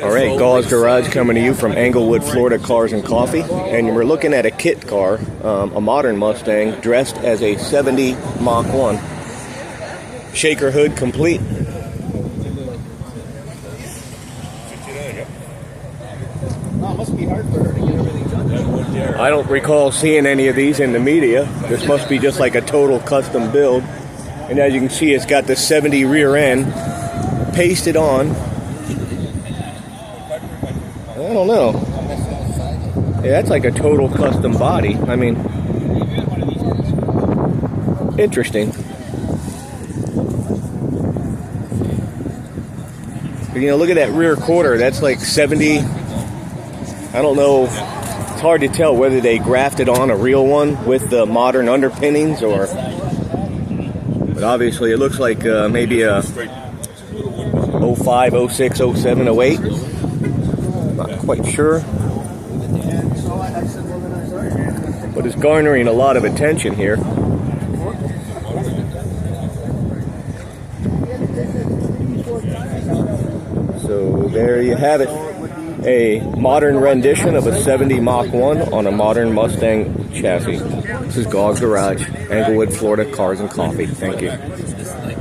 All right, Gauze Garage coming to you from Englewood, Florida, Cars and Coffee. And we're looking at a kit car, a modern Mustang, dressed as a 70 Mach 1. Shaker hood complete. I don't recall seeing any of these in the media. This must be just like a total custom build. And as you can see, it's got the 70 rear end pasted on. I don't know. Yeah, that's like a total custom body. I mean, interesting. But, you know, look at that rear quarter. That's like 70. I don't know. It's hard to tell whether they grafted on a real one with the modern underpinnings or. But obviously, it looks like maybe a 05, 06, 07, 08. Not quite sure. But it's garnering a lot of attention here. So there you have it. A modern rendition of a 70 Mach 1 on a modern Mustang chassis. This is Gauze Garage, Englewood, Florida, Cars and Coffee. Thank you.